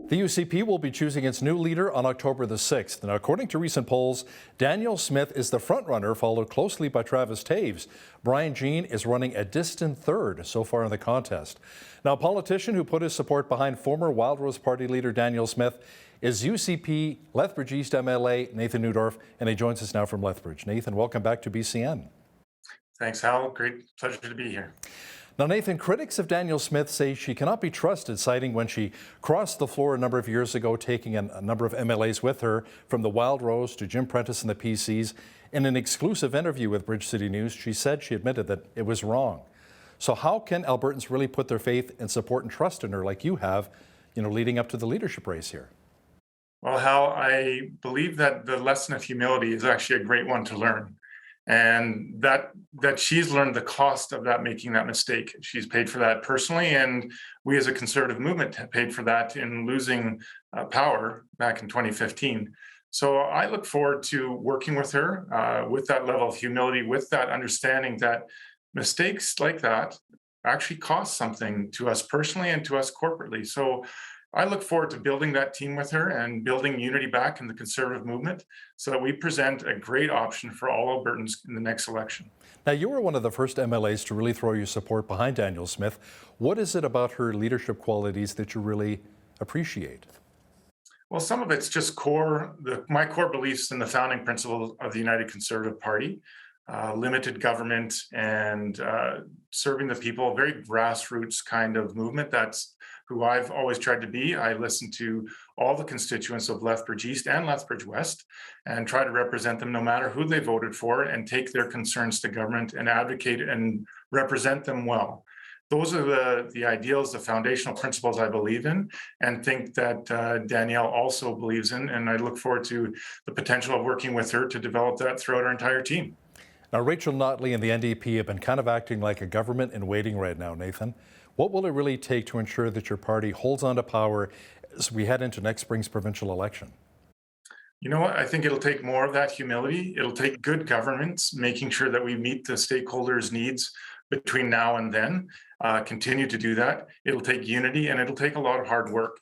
The UCP will be choosing its new leader on October the 6th. Now, according to recent polls, Danielle Smith is the frontrunner, followed closely by Travis Taves. Brian Jean is running a distant third so far in the contest. Now, a politician who put his support behind former Wildrose Party leader Danielle Smith is UCP Lethbridge East MLA Nathan Neudorf, and he joins us now from Lethbridge. Nathan, welcome back to BCN. Thanks, Hal. Great pleasure to be here. Now, Nathan, critics of Danielle Smith say she cannot be trusted, citing when she crossed the floor a number of years ago, taking a number of MLAs with her, from the Wildrose to Jim Prentice and the PCs. In an exclusive interview with Bridge City News, she said she admitted that it was wrong. So how can Albertans really put their faith and support and trust in her like you have, leading up to the leadership race here? Well, Hal, I believe that the lesson of humility is actually a great one to learn. And that she's learned the cost of making that mistake. She's paid for that personally, and we as a conservative movement have paid for that in losing power back in 2015. So I look forward to working with her with that level of humility, with that understanding that mistakes like that actually cost something to us personally and to us corporately. So I look forward to building that team with her and building unity back in the conservative movement so that we present a great option for all Albertans in the next election. Now, you were one of the first MLAs to really throw your support behind Danielle Smith. What is it about her leadership qualities that you really appreciate? Well, some of it's just my core beliefs in the founding principles of the United Conservative Party, limited government and serving the people, a very grassroots kind of movement. That's who I've always tried to be. I listen to all the constituents of Lethbridge East and Lethbridge West and try to represent them no matter who they voted for, and take their concerns to government and advocate and represent them well. Those are the ideals, the foundational principles I believe in, and think that Danielle also believes in, and I look forward to the potential of working with her to develop that throughout our entire team. Now, Rachel Notley and the NDP have been kind of acting like a government in waiting right now, Nathan. What will it really take to ensure that your party holds on to power as we head into next spring's provincial election? You know what? I think it'll take more of that humility. It'll take good governance, making sure that we meet the stakeholders' needs between now and then, continue to do that. It'll take unity, and it'll take a lot of hard work.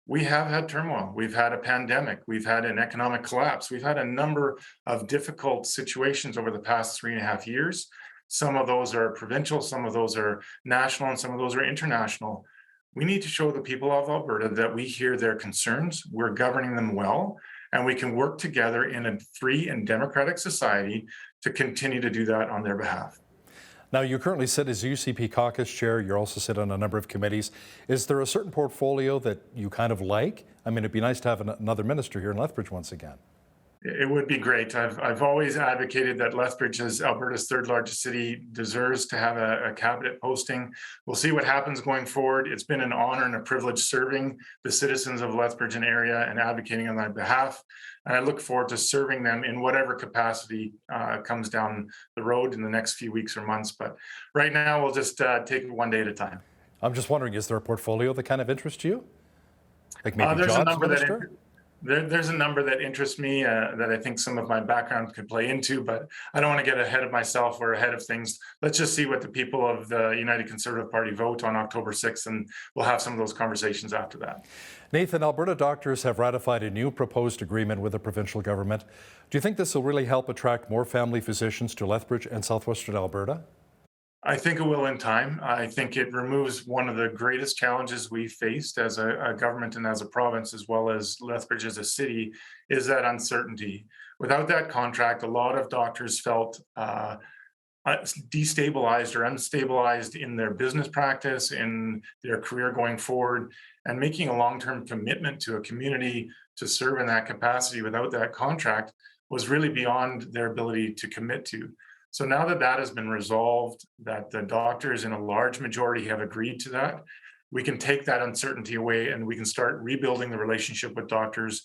We have had turmoil. We've had a pandemic. We've had an economic collapse. We've had a number of difficult situations over the past 3.5 years. Some of those are provincial, some of those are national, and some of those are international. We need to show the people of Alberta that we hear their concerns, we're governing them well, and we can work together in a free and democratic society to continue to do that on their behalf. Now, you currently sit as UCP caucus chair. You also sit on a number of committees. Is there a certain portfolio that you kind of like? I mean, it'd be nice to have another minister here in Lethbridge once again. It would be great. I've always advocated that Lethbridge, as Alberta's third largest city, deserves to have a cabinet posting. We'll see what happens going forward. It's been an honor and a privilege serving the citizens of Lethbridge and area and advocating on their behalf. And I look forward to serving them in whatever capacity comes down the road in the next few weeks or months. But right now, we'll just take it one day at a time. I'm just wondering, is there a portfolio that kind of interests you? Like maybe there's jobs a number minister? There's a number that interests me that I think some of my background could play into, but I don't want to get ahead of myself or ahead of things. Let's just see what the people of the United Conservative Party vote on October 6th, and we'll have some of those conversations after that. Nathan, Alberta doctors have ratified a new proposed agreement with the provincial government. Do you think this will really help attract more family physicians to Lethbridge and southwestern Alberta? I think it will in time. I think it removes one of the greatest challenges we faced as a government and as a province, as well as Lethbridge as a city, is that uncertainty. Without that contract, a lot of doctors felt destabilized or unstabilized in their business practice, in their career going forward, and making a long-term commitment to a community to serve in that capacity without that contract was really beyond their ability to commit to. So now that that has been resolved, that the doctors in a large majority have agreed to that, we can take that uncertainty away and we can start rebuilding the relationship with doctors.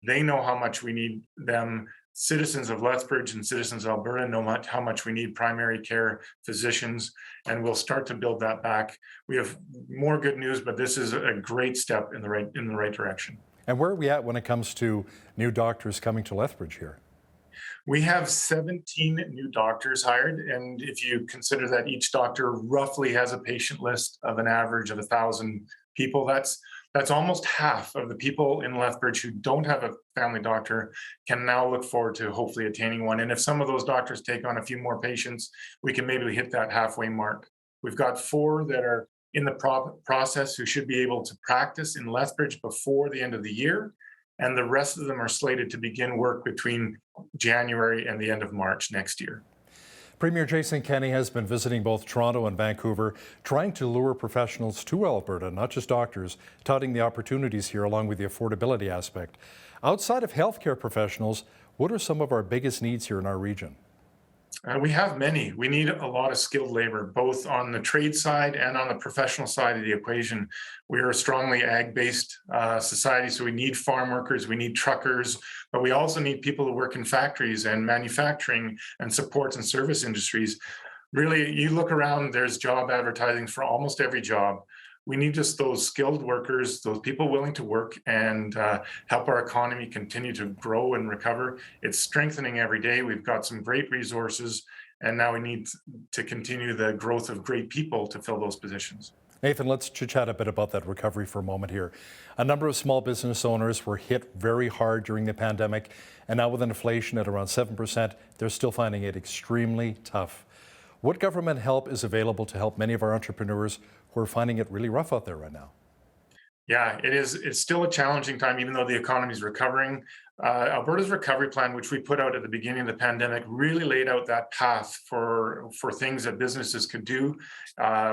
They know how much we need them. Citizens of Lethbridge and citizens of Alberta know how much we need primary care physicians, and we'll start to build that back. We have more good news, but this is a great step in the right direction. And where are we at when it comes to new doctors coming to Lethbridge here? We have 17 new doctors hired, and if you consider that each doctor roughly has a patient list of an average of 1,000 people, that's almost half of the people in Lethbridge who don't have a family doctor can now look forward to hopefully attaining one. And if some of those doctors take on a few more patients, we can maybe hit that halfway mark. We've got 4 that are in the process who should be able to practice in Lethbridge before the end of the year. And the rest of them are slated to begin work between January and the end of March next year. Premier Jason Kenney has been visiting both Toronto and Vancouver, trying to lure professionals to Alberta, not just doctors, touting the opportunities here along with the affordability aspect. Outside of healthcare professionals, what are some of our biggest needs here in our region? We have many. We need a lot of skilled labor, both on the trade side and on the professional side of the equation. We are a strongly ag-based society, so we need farm workers, we need truckers, but we also need people who work in factories and manufacturing and supports and service industries. Really, you look around, there's job advertising for almost every job. We need just those skilled workers, those people willing to work and help our economy continue to grow and recover. It's strengthening every day. We've got some great resources, and now we need to continue the growth of great people to fill those positions. Nathan, let's chit-chat a bit about that recovery for a moment here. A number of small business owners were hit very hard during the pandemic, and now with inflation at around 7%, they're still finding it extremely tough. What government help is available to help many of our entrepreneurs who are finding it really rough out there right now? Yeah, it is. It's still a challenging time, even though the economy is recovering. Alberta's recovery plan, which we put out at the beginning of the pandemic, really laid out that path for things that businesses could do.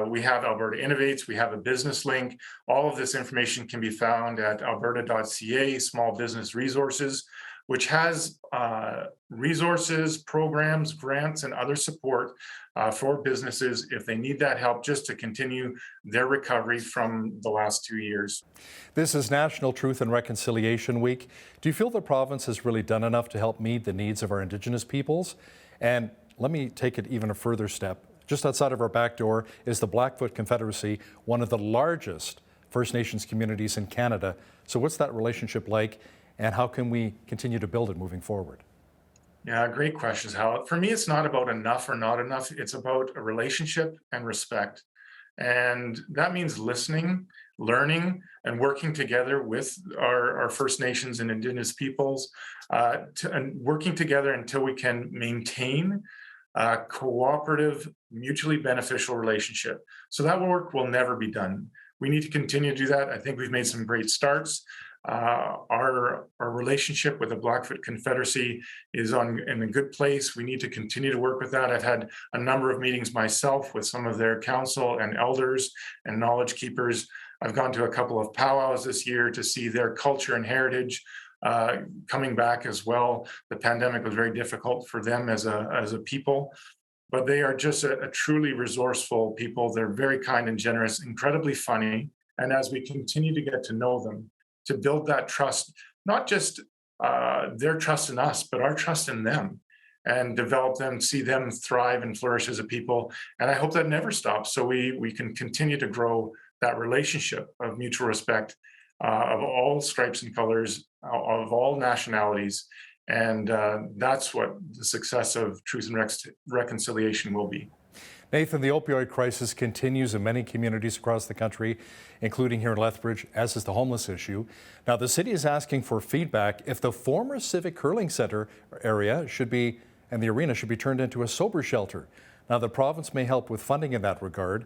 We have Alberta Innovates, we have a business link. All of this information can be found at alberta.ca, small business resources, which has resources, programs, grants, and other support for businesses if they need that help just to continue their recovery from the last 2 years. This is National Truth and Reconciliation Week. Do you feel the province has really done enough to help meet the needs of our Indigenous peoples? And let me take it even a further step. Just outside of our back door is the Blackfoot Confederacy, one of the largest First Nations communities in Canada. So what's that relationship like? And how can we continue to build it moving forward? Yeah, great questions, Hal. For me, it's not about enough or not enough. It's about a relationship and respect. And that means listening, learning, and working together with our First Nations and Indigenous peoples, and working together until we can maintain a cooperative, mutually beneficial relationship. So that work will never be done. We need to continue to do that. I think we've made some great starts. Our relationship with the Blackfoot Confederacy is in a good place. We need to continue to work with that. I've had a number of meetings myself with some of their council and elders and knowledge keepers. I've gone to a couple of powwows this year to see their culture and heritage coming back as well. The pandemic was very difficult for them as a people, but they are just a truly resourceful people. They're very kind and generous, incredibly funny. And as we continue to get to know them, to build that trust, not just their trust in us, but our trust in them, and develop them, see them thrive and flourish as a people. And I hope that never stops, so we can continue to grow that relationship of mutual respect of all stripes and colors, of all nationalities. And that's what the success of Truth and Reconciliation will be. Nathan, the opioid crisis continues in many communities across the country, including here in Lethbridge, as is the homeless issue. Now, the city is asking for feedback if the former Civic Curling Center area and the arena should be turned into a sober shelter. Now, the province may help with funding in that regard,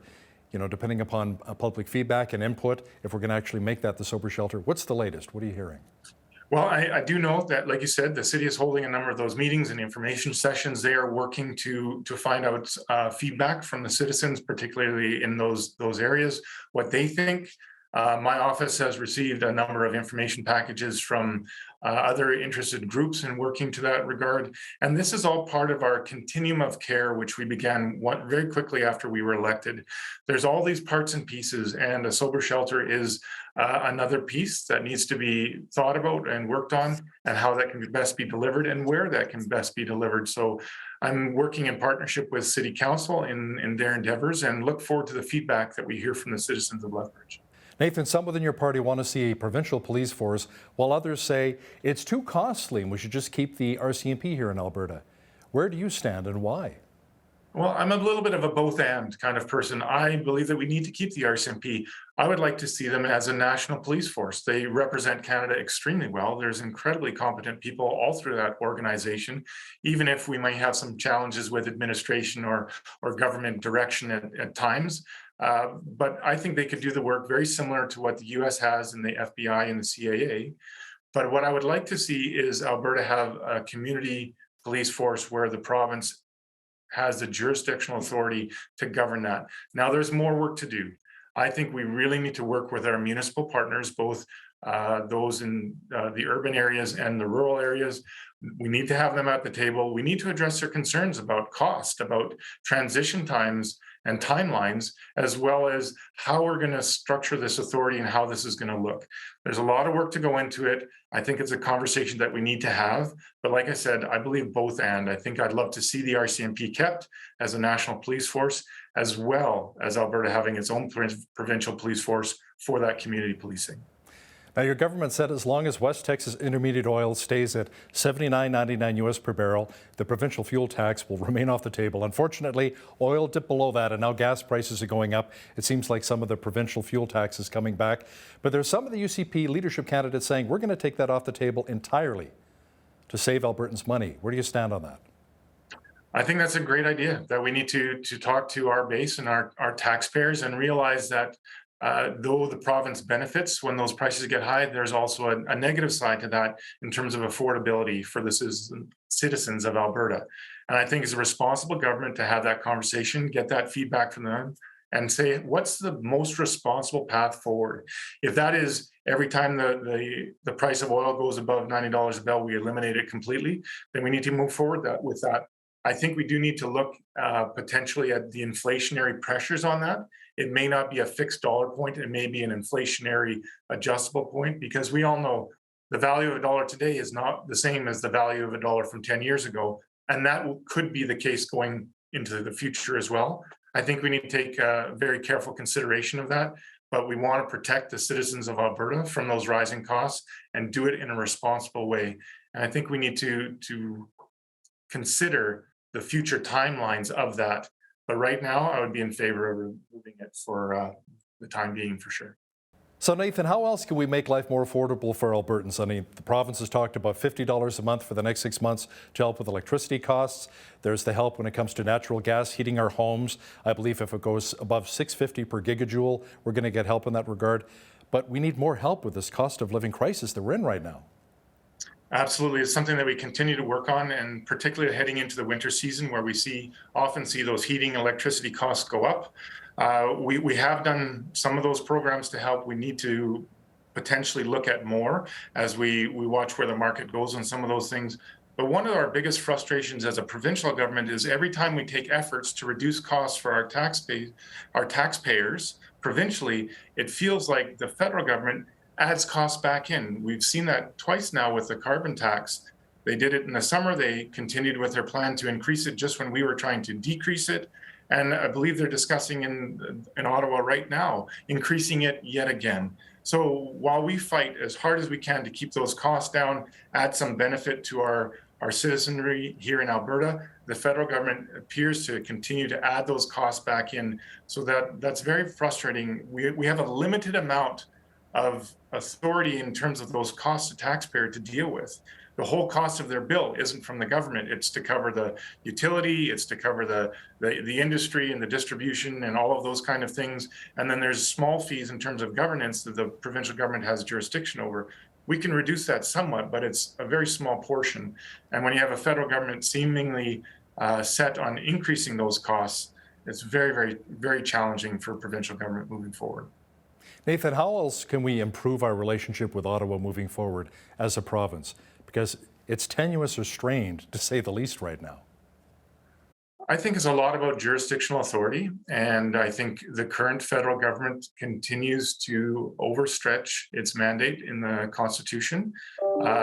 depending upon public feedback and input, if we're going to actually make that the sober shelter. What's the latest? What are you hearing? Well, I do know that, like you said, the city is holding a number of those meetings and information sessions. They are working to find out feedback from the citizens, particularly in those areas, what they think. My office has received a number of information packages from other interested groups in working to that regard. And this is all part of our continuum of care, which we began very quickly after we were elected. There's all these parts and pieces, and a sober shelter is another piece that needs to be thought about and worked on, and how that can best be delivered and where that can best be delivered. So I'm working in partnership with City Council in their endeavors, and look forward to the feedback that we hear from the citizens of Lethbridge. Nathan, some within your party want to see a provincial police force, while others say it's too costly and we should just keep the RCMP here in Alberta. Where do you stand and why? Well, I'm a little bit of a both and kind of person. I believe that we need to keep the RCMP. I would like to see them as a national police force. They represent Canada extremely well. There's incredibly competent people all through that organization, even if we might have some challenges with administration or government direction at times. But I think they could do the work very similar to what the US has in the FBI and the CAA. But what I would like to see is Alberta have a community police force where the province has the jurisdictional authority to govern that. Now, there's more work to do. I think we really need to work with our municipal partners, both those in the urban areas and the rural areas. We need to have them at the table. We need to address their concerns about cost, about transition times and timelines, as well as how we're going to structure this authority and how this is going to look. There's a lot of work to go into it. I think it's a conversation that we need to have. But like I said, I believe both and. I think I'd love to see the RCMP kept as a national police force, as well as Alberta having its own provincial police force for that community policing. Now, your government said as long as West Texas Intermediate oil stays at $79.99 US per barrel, the provincial fuel tax will remain off the table. Unfortunately, oil dipped below that, and now gas prices are going up. It seems like some of the provincial fuel tax is coming back. But there's some of the UCP leadership candidates saying we're going to take that off the table entirely to save Albertans money. Where do you stand on that? I think that's a great idea, that we need to talk to our base and our taxpayers and realize that though the province benefits when those prices get high, there's also a negative side to that in terms of affordability for the citizens of Alberta. And I think it's a responsible government to have that conversation, get that feedback from them, and say, what's the most responsible path forward? If that is every time the price of oil goes above $90 a barrel, we eliminate it completely, then we need to move forward with that. I think we do need to look potentially at the inflationary pressures on that. It may not be a fixed dollar point, it may be an inflationary adjustable point, because we all know the value of a dollar today is not the same as the value of a dollar from 10 years ago. And that could be the case going into the future as well. I think we need to take very careful consideration of that, but we want to protect the citizens of Alberta from those rising costs and do it in a responsible way. And I think we need to consider the future timelines of that. But right now, I would be in favor of removing it for the time being, for sure. So, Nathan, how else can we make life more affordable for Albertans? I mean, the province has talked about $50 a month for the next 6 months to help with electricity costs. There's the help when it comes to natural gas heating our homes. I believe if it goes above $6.50 per gigajoule, we're going to get help in that regard. But we need more help with this cost of living crisis that we're in right now. Absolutely. It's something that we continue to work on, and particularly heading into the winter season where we often see those heating electricity costs go up. We have done some of those programs to help. We need to potentially look at more as we watch where the market goes on some of those things. But one of our biggest frustrations as a provincial government is every time we take efforts to reduce costs for our taxpayers provincially, it feels like the federal government adds costs back in. We've seen that twice now with the carbon tax. They did it in the summer. They continued with their plan to increase it just when we were trying to decrease it. And I believe they're discussing in Ottawa right now, increasing it yet again. So while we fight as hard as we can to keep those costs down, add some benefit to our citizenry here in Alberta, the federal government appears to continue to add those costs back in. So that's very frustrating. We have a limited amount of authority in terms of those costs to taxpayer to deal with. The whole cost of their bill isn't from the government. It's to cover the utility, it's to cover the industry and the distribution and all of those kind of things. And then there's small fees in terms of governance that the provincial government has jurisdiction over. We can reduce that somewhat, but it's a very small portion. And when you have a federal government seemingly set on increasing those costs, it's very, very, very challenging for provincial government moving forward. Nathan, how else can we improve our relationship with Ottawa moving forward as a province? Because it's tenuous or strained, to say the least, right now. I think it's a lot about jurisdictional authority, and I think the current federal government continues to overstretch its mandate in the Constitution.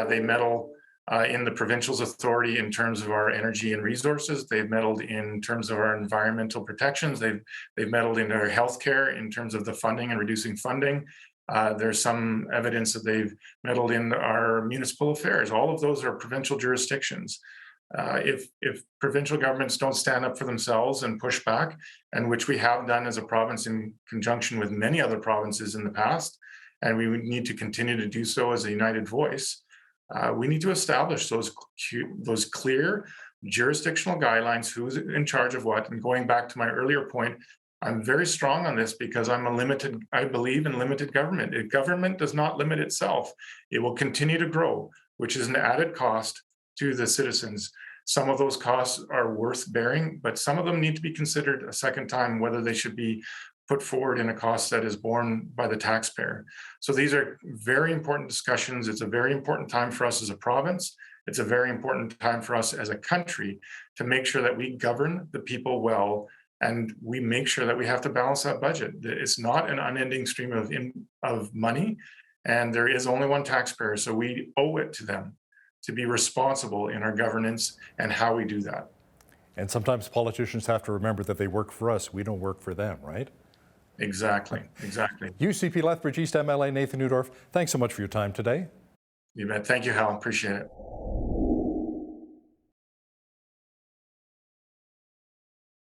They meddle in the provincial's authority in terms of our energy and resources. They've meddled in terms of our environmental protections. They've meddled in our healthcare in terms of the funding and reducing funding. There's some evidence that they've meddled in our municipal affairs. All of those are provincial jurisdictions. If provincial governments don't stand up for themselves and push back, and which we have done as a province in conjunction with many other provinces in the past, and we need to continue to do so as a united voice, we need to establish those clear jurisdictional guidelines, who's in charge of what. And going back to my earlier point, I'm very strong on this because I believe in limited government. If government does not limit itself, it will continue to grow, which is an added cost to the citizens. Some of those costs are worth bearing, but some of them need to be considered a second time, whether they should be put forward in a cost that is borne by the taxpayer. So these are very important discussions. It's a very important time for us as a province. It's a very important time for us as a country to make sure that we govern the people well, and we make sure that we have to balance that budget. It's not an unending stream of money, and there is only one taxpayer, so we owe it to them to be responsible in our governance and how we do that. And sometimes politicians have to remember that they work for us. We don't work for them, right? Exactly. UCP Lethbridge East MLA Nathan Neudorf, thanks so much for your time today. You bet. Thank you, Hal. Appreciate it.